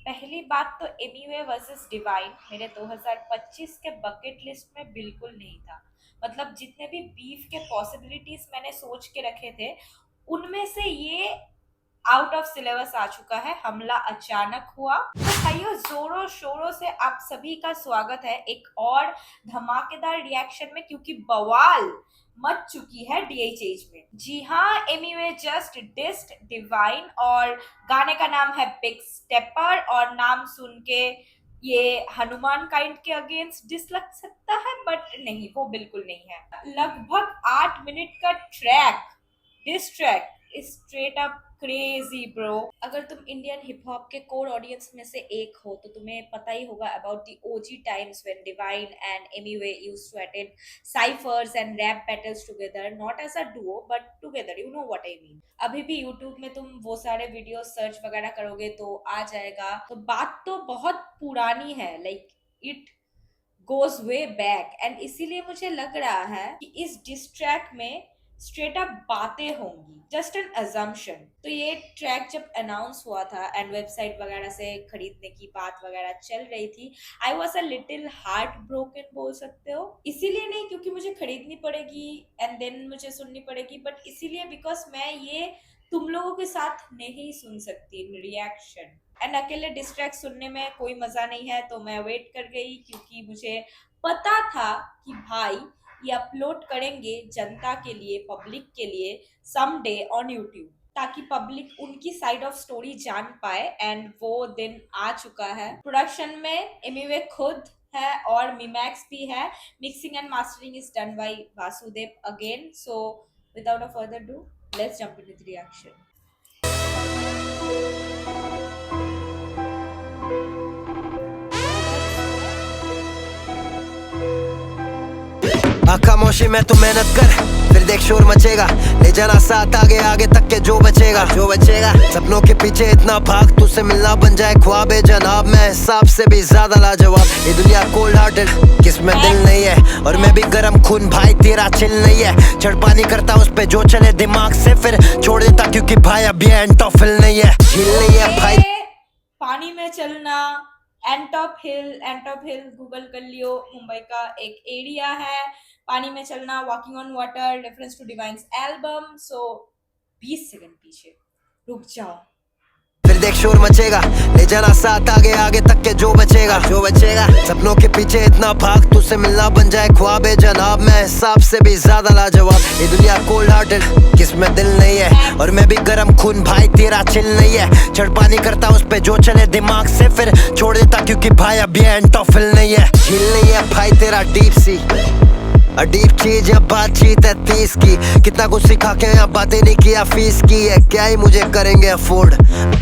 पहली बात तो एमिवे वर्सेस डिवाइन मेरे 2025 के बकेट लिस्ट में बिल्कुल नहीं था। मतलब जितने भी बीफ के पॉसिबिलिटीज मैंने सोच के रखे थे, उनमें से ये आउट ऑफ सिलेबस आ चुका है। हमला अचानक हुआ। तो भाइयों, जोरों शोरों से आप सभी का स्वागत है एक और धमाकेदार रिएक्शन में, क्योंकि बवाल मच चुकी है डीएचएच में। जी हाँ, एमिवे जस्ट डिस्ड डिवाइन और गाने का नाम है बिग स्टेपर। और नाम सुन के ये हनुमान काइंड के अगेंस्ट डिस लग सकता है, बट नहीं, वो बिल्कुल नहीं है। लगभग 8 मिनट का track, diss track, straight up crazy bro. अगर तुम इंडियन हिप हॉप के कोर ऑडियंस में से एक हो तो तुम्हें पता ही होगा about the OG times when Divine and Emiway used to attend cyphers and rap battles together, not as a duo but together, you know what I mean. अभी भी यूट्यूब में तुम वो सारे वीडियो सर्च वगैरह करोगे तो आ जाएगा। तो बात तो बहुत पुरानी है, like it goes way back, and इसीलिए मुझे लग रहा है कि इस डिस ट्रैक में स्ट्रेट अप बातें होंगी, जस्ट एन अजम्पशन। तो ये ट्रैक जब अनाउंस हुआ था एंड वेबसाइट वगैरह से खरीदने की बात वगैरह चल रही थी, I was a little heart broken बोल सकते हो। इसीलिए नहीं क्योंकि मुझे खरीदनी पड़ेगी एंड देन मुझे सुननी पड़ेगी, बट इसीलिए बिकॉज मैं ये तुम लोगों के साथ नहीं सुन सकती रिएक्शन। एंड अकेले डिस्ट्रैक्ट सुनने में कोई मजा नहीं है, तो मैं वेट कर गई क्योंकि मुझे पता था कि भाई ये अपलोड करेंगे जनता के लिए, पब्लिक के लिए सम डे ऑन यूट्यूब, ताकि पब्लिक उनकी साइड ऑफ स्टोरी जान पाए। एंड वो दिन आ चुका है। प्रोडक्शन में एमिवे खुद है और मिमैक्स भी है। Mixing and mastering is done by Vasudev again. So without a further do, let's jump into the reaction. खामोशी में तू मेहनत कर, फिर देख शोर मचेगा। ले जाना साथ आगे आगे तक के जो बचेगा। सपनों के पीछे इतना भाग, तुझसे मिलना बन जाए ख्वाब है जनाब। मैं हिसाब से भी ज्यादा लाजवाब। ये दुनिया कोल्ड हार्टेड, किसमें दिल नहीं है। और मैं भी गरम खून भाई, तेरा चिल नहीं है। चढ़ पानी करता उस पे जो चले दिमाग से, फिर छोड़ देता क्योंकि भाई अभी एंटोफिल नहीं है, झील नहीं है भाई। पानी में चलना, एंटॉप हिल गूगल कर लियो, मुंबई का एक एरिया है। पानी में चलना, walking on water, reference to Divine's album. So 20 second पीछे रुक जाओ, फिर देख शोर मचेगा। ले जाना साथ आगे आगे तक के जो बचेगा। सपनों के पीछे इतना भाग, तुझसे मिलना बन जाए ख्वाब है जनाब। मैं हिसाब से भी ज्यादा लाजवाब। ये दुनिया कोल्ड हार्टेड, किसमें दिल नहीं है। और मैं भी गरम खून भाई, तेरा चिल नहीं है। चढ़ पानी करता उस पे जो चले दिमाग से, फिर छोड़ देता क्योंकि भाई अभी एंटोफिल नहीं है, झील नहीं है भाई तेरा डीप सी। अडीप चीज या बातचीत है 30 की। कितना कुछ सिखा के यहाँ बातें नहीं किया फीस की है। क्या ही मुझे करेंगे अफोर्ड,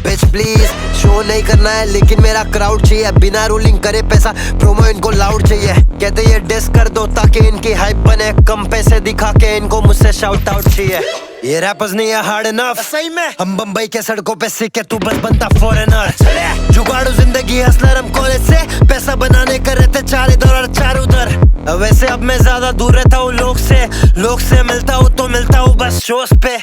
बिच प्लीज। शो नहीं करना है लेकिन मेरा क्राउड चाहिए। बिना रूलिंग करे पैसा, प्रोमो इनको लाउड चाहिए। कहते ये डिस कर दो ताकि इनकी हाइप बने। कम पैसे दिखा के इनको मुझसे शाउट आउट चाहिए। ये रैपर्स नहीं है हार्ड इनफ, सही में। हम बम्बई के सड़कों पे सीखे, तू बस बनता फॉरेनर। जुगाड़ू जिंदगी हसलर, हम कॉलेज से पैसा बनाने कर रहे थे चार इधर और चार उधर। वैसे अब मैं ज्यादा दूर रहता हूँ लोग से मिलता हूँ तो मिलता हूँ बस शोज पे।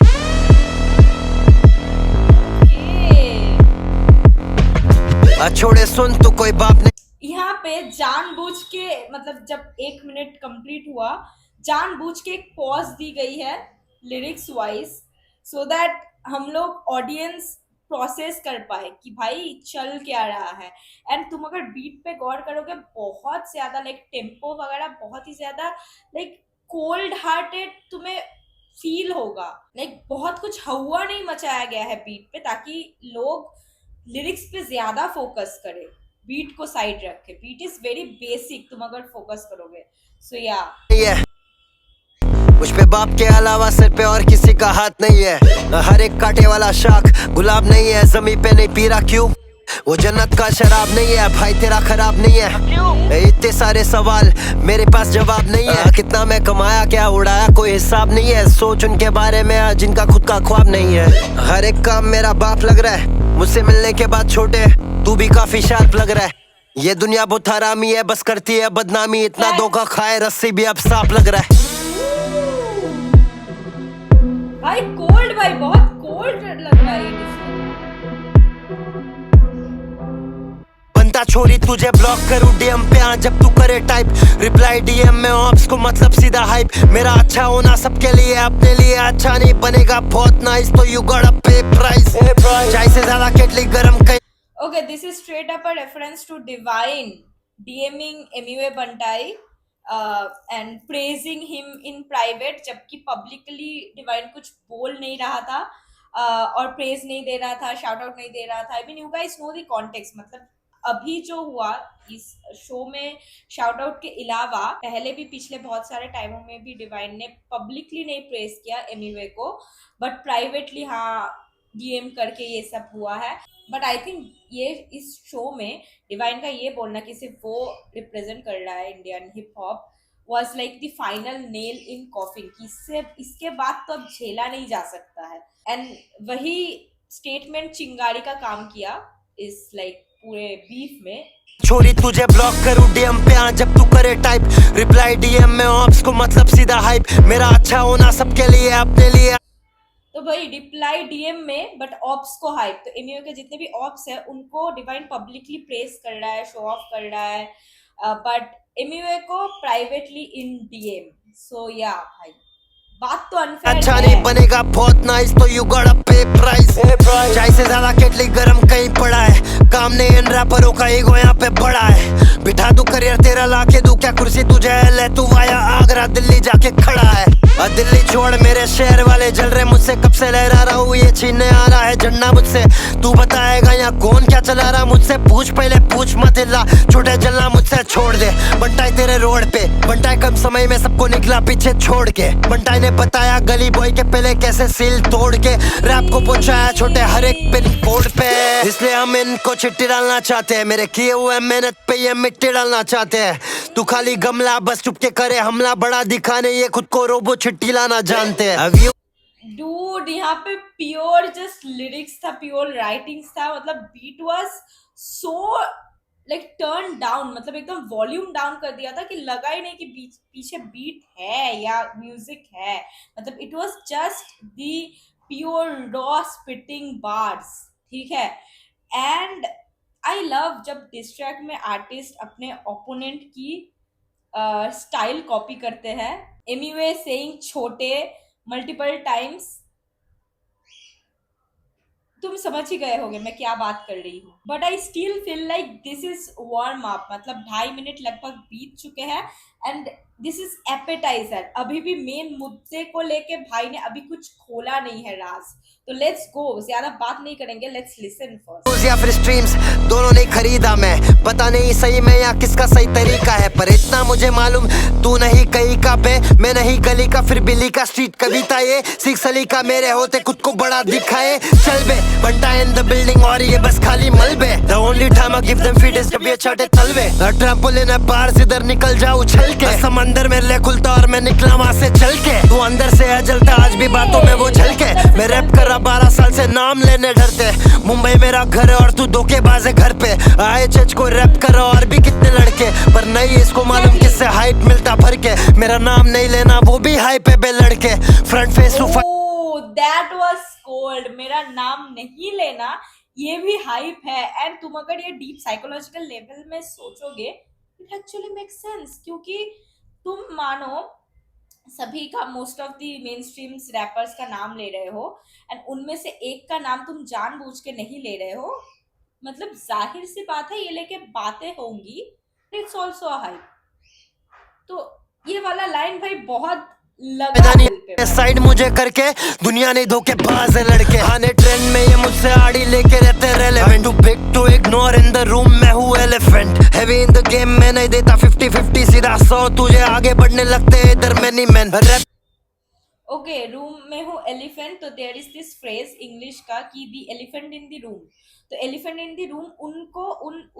छोड़े सुन तू कोई बाप नहीं। यहाँ पे जानबूझ के, मतलब जब 1 मिनट कंप्लीट हुआ, जानबूझ के एक पॉज दी गई है लिरिक्स वाइज, सो दैट हम लोग ऑडियंस प्रोसेस कर पाए कि भाई चल क्या रहा है। एंड तुम अगर बीट पे गौर करोगे, बहुत ज्यादा लाइक टेम्पो वगैरह बहुत ही ज्यादा लाइक कोल्ड हार्टेड तुम्हें फील होगा। लाइक बहुत कुछ हवा नहीं मचाया गया है बीट पे, ताकि लोग लिरिक्स पे ज्यादा फोकस करें, बीट को साइड रख के। बीट इज वेरी बेसिक, तुम अगर फोकस करोगे। सो या मुझ पे बाप के अलावा सिर पे और किसी का हाथ नहीं है। हर एक कांटे वाला शाख गुलाब नहीं है। जमीन पे नहीं पी रहा क्यों, वो जन्नत का शराब नहीं है भाई, तेरा खराब नहीं है। इतने सारे सवाल मेरे पास जवाब नहीं है। कितना मैं कमाया, क्या उड़ाया, कोई हिसाब नहीं है। सोच उनके बारे में जिनका खुद का ख्वाब नहीं है। हर एक काम मेरा बाप लग रहा है, मुझसे मिलने के बाद छोटे तू भी काफी शार्प लग रहा है। ये दुनिया बहुत हरामी है, बस करती है बदनामी। इतना धोखा खाए रस्सी भी अब सांप लग रहा है। भाई कोल्ड, भाई बहुत कोल्ड लग रहा है ये। या छोरी तुझे ब्लॉक करूं डीएम पे हाँ जब तू करे टाइप रिप्लाई डीएम में ऑप्स को मतलब सीधा हाइप मेरा अच्छा होना सबके लिए अपने लिए अच्छा नहीं बनेगा बहुत नाइस तो यू गॉट अ पे प्राइस चाय से ज्यादा केटली गरम कहीं Okay, this is straight up a reference to Divine DMing MUA Bantai and praising him in private, जबकि publicly Divine कुछ बोल नहीं रहा था और praise नहीं दे रहा था, shout out नहीं दे रहा था. I mean, you guys know the context. मतलब अभी जो हुआ इस शो में शाउट आउट के अलावा पहले भी पिछले बहुत सारे टाइमों में भी डिवाइन ने पब्लिकली नहीं प्रेस किया एमयूए को, बट प्राइवेटली हाँ डीएम करके ये सब हुआ है. बट आई थिंक ये इस शो में डिवाइन का ये बोलना कि सिर्फ वो रिप्रेजेंट कर रहा है Indian hip hop was like the final nail in coffin कि इसके बाद तो अब झेला नहीं जा सकता है. एंड वही स्टेटमेंट चिंगारी का काम किया इस लाइक पूरे बीफ में. छोरी तुझे ब्लॉक करूं डीएम पे हाँ जब तू करे टाइप रिप्लाई डीएम में ऑप्स को मतलब सीधा हाइप मेरा अच्छा होना सबके लिए अपने लिए. तो भाई रिप्लाई डीएम में बट ऑप्स को हाइप. तो एमयूए के जितने भी ऑप्स है उनको डिवाइन पब्लिकली प्रेस कर रहा है, शो ऑफ कर रहा है, बट एमयूए को प्राइवेटली इन डीएम. सो या भाई बात तो अनफेयर अच्छा है. नहीं बनेगा बहुत नाइस तो यू गॉट अ पे प्राइस चाय से ज्यादा केटली गरम कहीं पड़ा है काम नहीं इन रैपरों का ईगो यहाँ पे बड़ा है बिठा दू करियर तेरा लाके दू क्या कुर्सी तुझे ले तू आया आगरा दिल्ली जाके खड़ा है दिल्ली छोड़ मेरे शहर वाले जल रहे मुझसे कब से लहरा रहा हूँ ये छीनने आ रहा है झंडा मुझसे तू बताएगा यहाँ कौन क्या चला रहा मुझसे पूछ पहले पूछ मत हिला छोटे जलना मुझसे छोड़ दे बंटाई तेरे रोड पे बंटाई कम समय में सबको निकला पीछे छोड़ के बंटाई ने बताया गली बॉय के पहले कैसे सील तोड़ के रैप को पहुंचाया छोटे हर एक पिन कोड पे इसलिए हम इनको चिट्ठी डालना चाहते हैं मेरे किए हुए मेहनत पे ये मिट्टी डालना चाहते हैं तू खाली गमला बस चुपके करे हमला बड़ा दिखाने ये खुद को रोबो चिट्ठी लाना जानते हैं. अब डूड यहाँ पे प्योर जस्ट लिरिक्स था, प्योर राइटिंग्स था. मतलब beat was so like turn down, मतलब एकदम वॉल्यूम डाउन कर दिया था कि लगा ही नहीं कि पीछे बीट है या म्यूजिक है. मतलब it was just the pure raw spitting bars. ठीक है. एंड आई लव जब डिस्ट्रैक्ट में आर्टिस्ट अपने ओपोनेंट की स्टाइल कॉपी करते हैं. एमयूए सेइंग छोटे मल्टीपल टाइम्स. तुम समझ ही गए होगे मैं क्या बात कर रही हूँ. But I still feel like this is warm up. मतलब 2.5 मिनट लगभग बीत चुके हैं एंड दिस इज एपेटाइजर. अभी भी मेन मुद्दे को लेके भाई ने अभी कुछ खोला नहीं है राज. तो लेट्स गो, ज्यादा बात नहीं करेंगे, लेट्स लिसन फर्स्ट. या फिर स्ट्रीम्स दोनों नहीं खरीदा मैं पता नहीं सही में या किसका सही तरीका है पर इतना मुझे मालूम तू नहीं कहीं का पे मैं नहीं गली का फिर बिल्ली का स्ट्रीट कविता ये सिख सली का मेरे होते खुद को बड़ा दिखाए चल बे बंटा इन द बिल्डिंग और ये बस खाली मलबे the only time I give them feed is जब ये चाटे तलवे ट्रैम्पोलिन है बाहर से इधर निकल जा उछल के समंदर में ले खुलता और मैं निकला वहां से चल के तू अंदर से है जलता आज भी बातों में वो झलके मैं रैप कर 12 साल से नाम लेने डरते मुंबई मेरा घर है और तू धोखेबाज है घर पे आए चच को रैप कर और भी कितने लड़के पर नहीं इसको मालूम किससे हाइप मिलता भर के मेरा नाम नहीं लेना वो भी हाइप है बे लड़के front face to that was cold. मेरा नाम नहीं लेना ये भी हाइप है. एंड तुम अगर ये डीप साइकोलॉजिकल लेवल में सोचोगे इट एक्चुअली मेक सेंस. क्योंकि तुम मानो सभी का most of the main stream rappers का नाम ले रहे हो एंड उनमें से एक का नाम तुम जानबूझ के नहीं ले रहे हो. मतलब जाहिर सी बात है ये लेके बातें होंगी. It's also a hype. तो ये वाला लाइन भाई बहुत लगा दिल पे. साइड मुझे करके दुनिया नहीं धोखे बाज है लड़के आने ट्रेंड में ये मुझसे आड़ी लेके रहते relevant to big to ignore in the room मैं हूँ elephant heavy in the game मैं नहीं देता 50-50 सीधा 100 तुझे आगे बढ़ने लगते हैं इधर मैनी मैन. ओके रूम में हूँ एलिफेंट. तो there is this phrase English का कि the elephant in the room. तो एलिफेंट इन द रूम उनको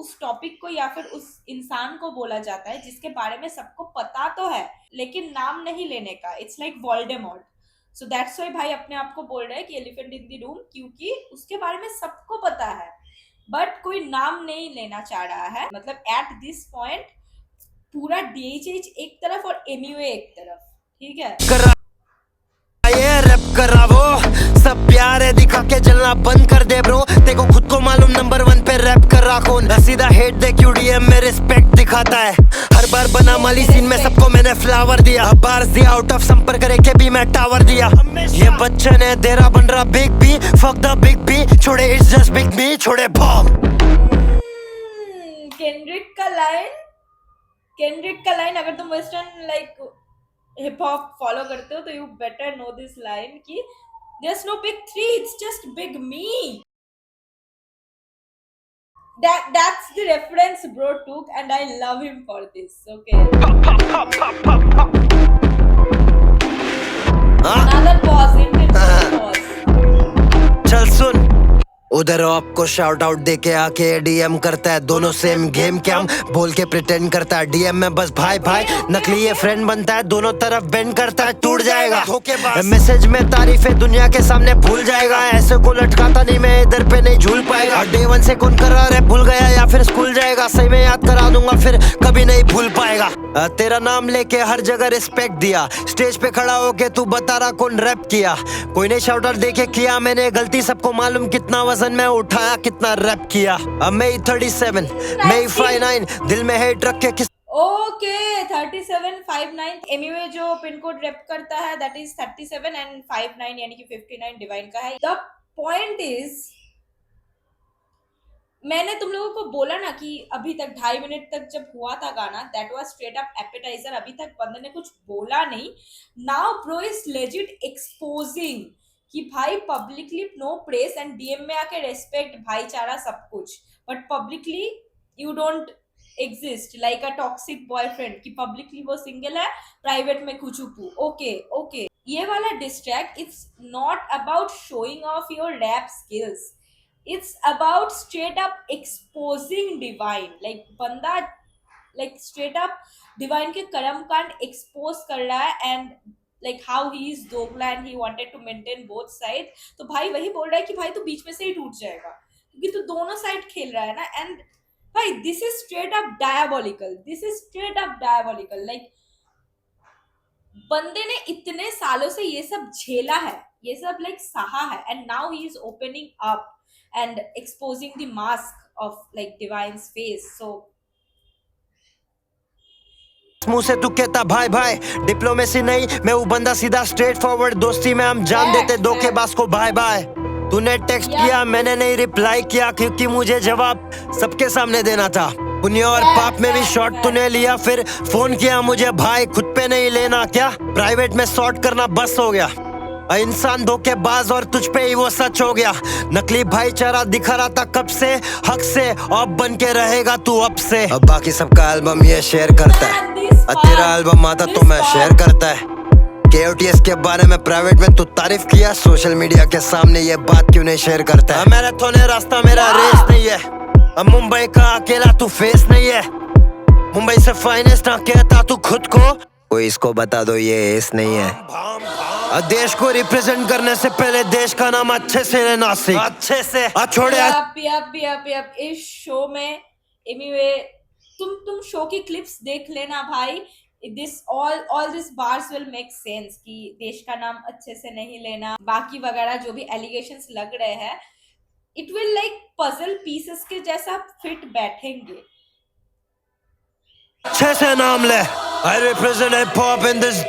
उस टॉपिक को या फिर उस इंसान को बोला जाता है जिसके बारे में सबको पता तो है लेकिन नाम नहीं लेने का. It's like Voldemort. So that's why भाई अपने आप को बोल रहा है कि एलिफेंट इन द रूम क्योंकि उसके बारे में सबको पता है बट कोई नाम नहीं लेना चाह रहा है. मतलब एट दिस पॉइंट पूरा डीएचएच एक तरफ और एमयूए एक तरफ. ठीक है. रैप कर रहा वो सब प्यार है दिखा के जलना बंद कर दे ब्रो देखो खुद को मालूम नंबर 1 पे रैप कर रहा कौन सीधा हेट दे क्यू डीएम में रिस्पेक्ट दिखाता है हर बार बना माली सीन में सबको मैंने फ्लावर दिया बार्स दिया आउट ऑफ संपर्क रेखे भी मैं टावर दिया ये बच्चन है तेरा बन रहा big B fuck the big B छोड़े इट्स जस्ट बिग बी छोड़े बॉम्ब केंड्रिक का लाइन अगर तुम western like hip hop follow करते हो तो you better know this line कि there's no big three, it's just big me. That's the reference bro took and I love him for this. Okay. Another pause, intentional pause. चल सुन उधर आपको shout out दे के आके DM करता है दोनों same game क्या हम बोल के प्रिटेंड करता है डीएम में बस भाई भाई नकली ये फ्रेंड बनता है दोनों तरफ बेंड करता है टूट जाएगा मैसेज में तारीफें दुनिया के सामने भूल जाएगा ऐसे को लटकाता नहीं मैं इधर पे नहीं झूल पाएगा डे 1 से कौन कर रहा है भूल गया या फिर स्कूल जाएगा सही में याद करा दूंगा फिर कभी नहीं भूल पाएगा तेरा नाम लेके हर जगह रिस्पेक्ट दिया स्टेज पे खड़ा होके तू बता रहा कौन रैप किया कोई ने शाउट आउट देके किया मैंने गलती सबको मालूम कितना वजन मैं उठाया कितना रैप किया अब मैं 37 मैं 59 दिल में हेट रख के किस ओके 3759 एनीवे जो पिन कोड रैप करता है दैट इज 37 एंड 59 यानी कि 59 डिवाइन का है द पॉइंट इज मैंने तुम लोगों को बोला ना कि अभी तक 2.5 मिनट तक जब हुआ था गाना that was straight up appetizer अभी तक बंदे ने कुछ बोला नहीं now bro is legit exposing कि भाई publicly no press and DM में आके रेस्पेक्ट भाईचारा सब कुछ but publicly you don't exist like a toxic boyfriend कि पब्लिकली वो सिंगल है प्राइवेट में कुचुपू ओके ओके ये वाला diss track it's not about showing off your rap skills it's about straight up exposing divine like बंदा like straight up divine के कर्म कांड expose कर रहा है and like how he is दोगला and he wanted to maintain both sides तो भाई वही बोल रहा है कि भाई तू बीच में से ही टूट जाएगा क्योंकि तू दोनों साइड खेल रहा है ना and भाई this is straight up diabolical like बंदे ने इतने सालों से ये सब झेला है ये सब लाइक सहा है and now he is opening up and exposing the mask of like divine's face so मुंह से तू कहता भाई भाई डिप्लोमेसी नहीं मैं वो बंदा सीधा स्ट्रेट फॉरवर्ड दोस्ती में हम जान देते धोखेबाज को बाय बाय तूने टेक्स्ट किया मैंने नहीं रिप्लाई किया क्योंकि मुझे जवाब सबके सामने देना था पुण्य और पाप में भी शॉट तूने लिया फिर फोन किया मुझे भाई खुद पे नहीं लेना क्या प्राइवेट में सॉर्ट करना बस हो गया इंसान धोखेबाज और तुझ पे ही वो सच हो गया नकली भाईचारा दिखा रहा था कब से हक से अब बन के रहेगा तू अब से अब बाकी सबका एल्बम ये शेयर करता है तेरा एल्बम आता तो मैं शेयर करता है KOTS के बारे में प्राइवेट में तू तारीफ किया सोशल मीडिया के सामने ये बात क्यों नहीं शेयर करता है मैराथन है रास्ता मेरा रेस नहीं है अब मुंबई का अकेला तू फेस नहीं है मुंबई से फाइनेस्ट ना कहता तू खुद को कोई इसको बता दो ये एस नहीं है देश को रिप्रेजेंट करने से पहले देश का नाम अच्छे से लेना सीख अच्छे से छोड़े यप इस शो में एनीवे तुम शो की क्लिप्स देख लेना भाई this all this bars will make sense कि देश का नाम अच्छे से नहीं लेना बाकी वगैरह जो भी एलिगेशंस लग रहे हैं it will like puzzle pieces के जैसा फिट बैठेंगे अच्छे से नाम ले I represent hip hop in this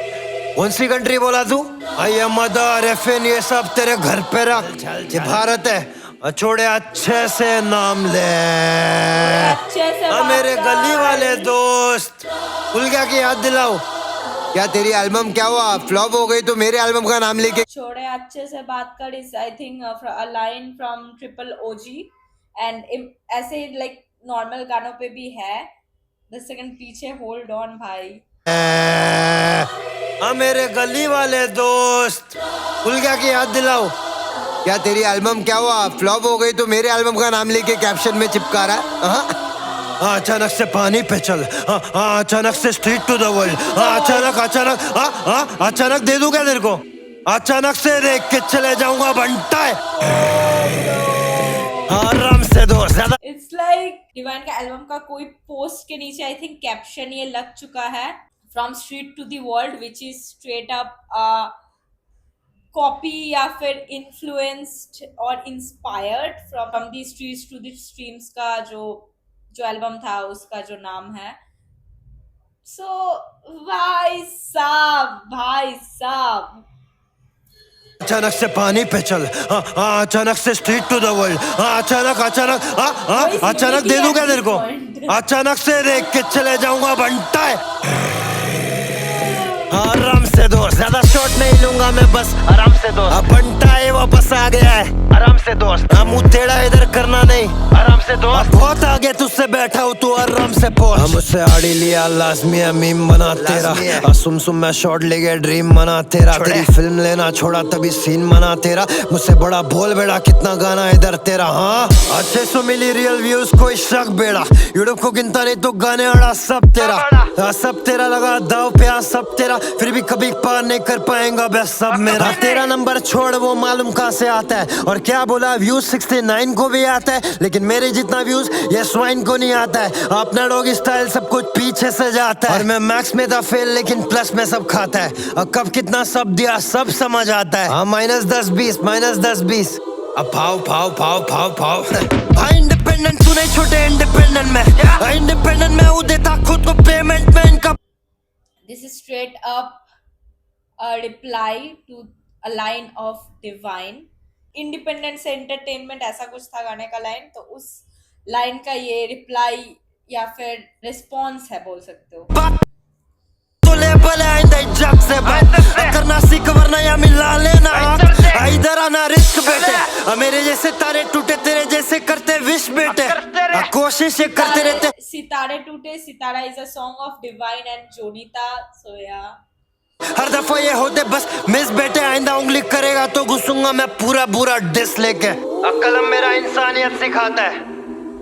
कौन सी कंट्री बोला तू आई एम मदर एफएन ये सब तेरे घर पे रख ये भारत है छोड़े अच्छे से नाम ले अच्छे से मेरे गली वाले दोस्त भूल गया कि याद दिलाओ क्या तेरी एल्बम क्या हुआ फ्लॉप हो गई तो मेरे एल्बम का नाम लेके छोड़े अच्छे से बात कर इस I think a line from triple OG and ऐसे लाइक नॉर्मल गानों पे भी है 10 सेकंड पीछे होल्ड ऑन भाई मेरे गली वाले दोस्त भूल गया कि याद दिलाओ क्या तेरी एल्बम क्या हुआ फ्लॉप हो गई तो मेरे एल्बम का नाम लेके कैप्शन में चिपका रहा है अचानक से पानी पे चल अचानक से स्ट्रीट टू द वर्ल्ड अचानक दे दूं क्या तेरे को अचानक से देख के चले जाऊंगा बनता है आराम से दोस्त इट्स लाइक डिवाइन का एल्बम का कोई पोस्ट के नीचे आई थिंक कैप्शन ये लग चुका है from street to the world which is straight up copy या फिर इन्फ्लुएंस्ड और inspired from the streets to the streams का जो जो एल्बम था उसका जो नाम है। सो भाई साहब अचानक से पानी पे चल, हाँ हाँ, अचानक से स्ट्रीट टू द वर्ल्ड, हाँ अचानक अचानक, हाँ हाँ, अचानक दे दूंगा तेरे को, अचानक से देख के चले जाऊंगा बनता है। आराम से दोस्त, ज्यादा शॉट नहीं लूंगा मैं, बस आराम से दोस्त। अब बनता है वापस आ गया है, आराम से दोस्त। हाँ मुंह टेढ़ा इधर करना नहीं, आराम से दोस्त। बहुत आगे तुझसे बैठा हूँ, तू आराम से पहुंच। मुझसे आड़ी लिया लाजमी है, मीम बना तेरा, सुम मैं शॉट ले गया, ड्रीम बना तेरा। तेरी फिल्म लेना छोड़ा तभी सीन बना तेरा, मुझसे बड़ा बोल बेड़ा, कितना गाना इधर तेरा। हाँ 600 मिली रियल व्यूज, कोई शक बेड़ा, यूट्यूब को गिनता नहीं तो गाने अड़ा सब तेरा, सब तेरा लगा दाव पे, सब तेरा, फिर भी कभी पार नहीं कर पाएगा बस सब मेरा। तेरा नंबर छोड़, वो मालूम कहाँ से आता है, और क्या बोला व्यूज 69 को भी आता है, लेकिन मेरे जितना व्यूज ये स्वाइन को नहीं आता है। अपना डॉगी स्टाइल सब कुछ पीछे से जाता है, और मैं मैक्स में था फेल लेकिन प्लस में सब खाता है, और कब कितना सब दिया सब समझ आता है। हाँ -10 -20 अब भाव भाव भाव भाव भाव भाई इंडिपेंडेंट तू नहीं, छोटे इंडिपेंडेंट में, इंडिपेंडेंट में वो देता खुद को पेमेंट में इनका। This is straight up a reply to a line of Divine. Independent से एंटरटेनमेंट ऐसा कुछ था गाने का लाइन, तो उस लाइन का ये रिप्लाई या फिर रिस्पॉन्स है बोल सकते हो। तो लेबल है जग से करना सीख वरना या मिला लेना, इधर आना रिस्क बेटे, मेरे जैसे तारे टूटे तेरे जैसे करते विश बेटे, कोशिश करते रहते। सितारे टूटे सितारा is a song of Divine and Jonita सोया। हर दफा ये होते बस मिस बेटे, आइंदा उंगली करेगा तो घुसूंगा मैं पूरा बुरा डिस लेके। कलम मेरा इंसानियत सिखाता है,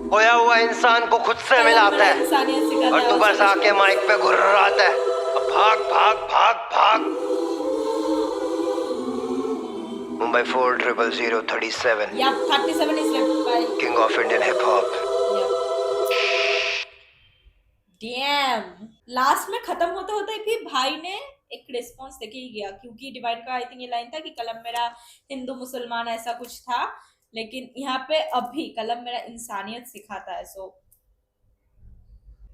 खोया हुआ इंसान को खुद से मिलाता है, और तू बस आके माइक पे घुर्राता है, भाग भाग भाग भाग। मुंबई 40037 या 37 is by king of Indian hip hop. Dam last में खत्म होते होते भी भाई ने एक रिस्पॉन्स देके ही गया, क्योंकि डिवाइन का आई थिंक ये लाइन था कि कलम मेरा हिंदू मुसलमान ऐसा कुछ था, लेकिन यहाँ पे अभी कलम मेरा इंसानियत सिखाता है। So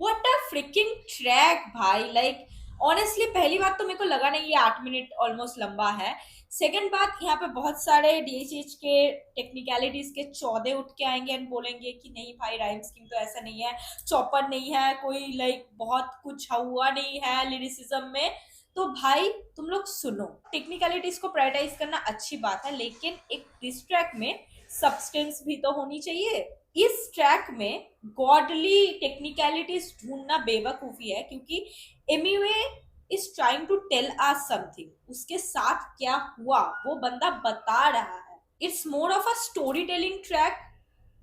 what a fricking track भाई, लाइक ऑनेस्टली पहली बात तो मेरे को लगा नहीं ये 8 मिनट ऑलमोस्ट लंबा है। सेकंड बात, यहाँ पे बहुत सारे डीएचएच के टेक्निकलिटीज के चौदे उठ के आएंगे एंड बोलेंगे कि नहीं भाई राइम स्कीम तो ऐसा नहीं है, चॉपर नहीं है, कोई लाइक बहुत कुछ हुआ नहीं है लिरिसिज्म में। तो भाई तुम लोग सुनो, टेक्निकलिटीज को प्रायोरिटाइज करना अच्छी बात है, लेकिन एक डिस ट्रैक में सब्सटेंस भी तो होनी चाहिए। इस ट्रैक में गॉडली टेक्निकलिटीज ढूंढना बेवकूफी है, क्योंकि Emiway is trying to tell us something, उसके साथ क्या हुआ वो बंदा बता रहा है। It's more of a story telling track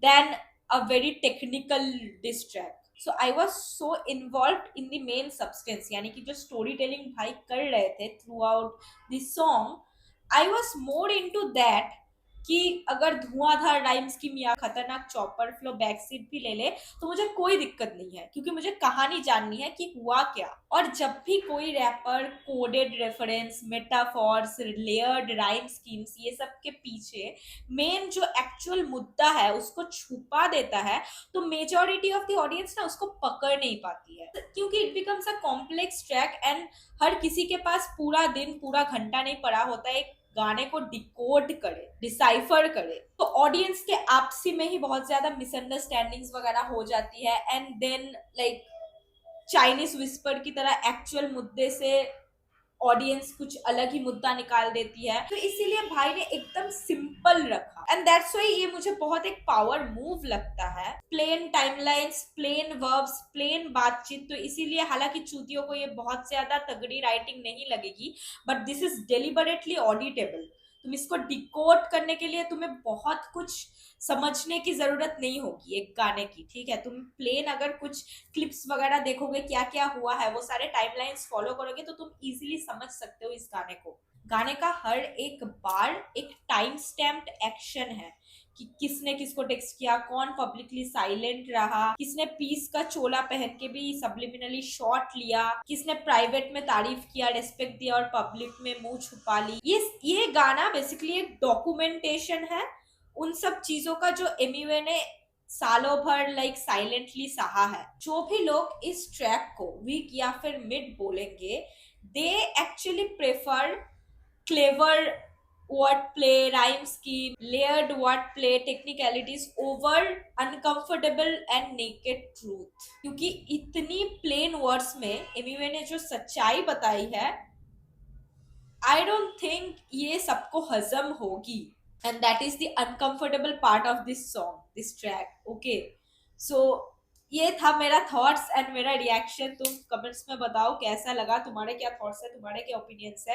than a very technical diss track. So I was so involve in the main substance, यानी कि जो स्टोरी टेलिंग भाई कर रहे थे throughout this song, I was more into that कि अगर धुआंधार rhyme scheme या खतरनाक चॉपर फ्लो बैक सीट भी ले ले तो मुझे कोई दिक्कत नहीं है, क्योंकि मुझे कहानी जाननी है कि हुआ क्या। और जब भी कोई rapper coded reference, metaphors, layered rhyme schemes ये सब के पीछे मेन जो एक्चुअल मुद्दा है उसको छुपा देता है, तो मेजॉरिटी ऑफ द ऑडियंस ना उसको पकड़ नहीं पाती है, क्योंकि it becomes a complex track and हर किसी के पास पूरा दिन पूरा घंटा नहीं पड़ा होता है एक गाने को डिकोड करे, डिसाइफर करे। तो ऑडियंस के आपसी में ही बहुत ज्यादा मिसअंडरस्टैंडिंग्स वगैरह हो जाती है, and then like Chinese whisper की तरह एक्चुअल मुद्दे से ऑडियंस कुछ अलग ही मुद्दा निकाल देती है। तो इसीलिए भाई ने एकदम सिंपल रखा, एंड दैट्स व्हाई ये मुझे बहुत एक पावर मूव लगता है। Plain timelines, plain verbs, plain बातचीत, तो इसीलिए हालांकि चूतियों को ये बहुत ज्यादा तगड़ी राइटिंग नहीं लगेगी, but this is deliberately auditable. तुम इसको डिकोड करने के लिए तुम्हें बहुत कुछ समझने की जरूरत नहीं होगी एक गाने की, ठीक है। तुम प्लेन अगर कुछ क्लिप्स वगैरह देखोगे क्या क्या हुआ है, वो सारे टाइमलाइंस फॉलो करोगे तो तुम इजीली समझ सकते हो इस गाने को। गाने का हर एक बार एक टाइम स्टैम्प्ड एक्शन है, कि किसने किसको टेक्स्ट किया, कौन पब्लिकली साइलेंट रहा, किसने पीस का चोला पहन के भी सब्लिमिनली शॉट लिया, किसने प्राइवेट में तारीफ किया, रेस्पेक्ट दिया और पब्लिक में मुंह छुपा ली। ये गाना बेसिकली एक डॉक्यूमेंटेशन है उन सब चीजों का जो एमिवे ने सालों भर लाइक साइलेंटली सहा है। जो भी लोग इस ट्रैक को वीक या फिर मिड बोलेंगे, they actually prefer clever wordplay, rhyme scheme, layered wordplay, technicalities over uncomfortable and naked truth। क्योंकि इतनी प्लेन वर्ड्स में एमिवे ने जो सच्चाई बताई है, आई डोंट थिंक ये सबको हजम होगी, and that is the uncomfortable part of this song, this track. Okay, so ये था मेरा थॉट्स एंड मेरा रिएक्शन। तुम कमेंट्स में बताओ कैसा लगा, तुम्हारे क्या थॉट्स है, तुम्हारे क्या ओपिनियंस है।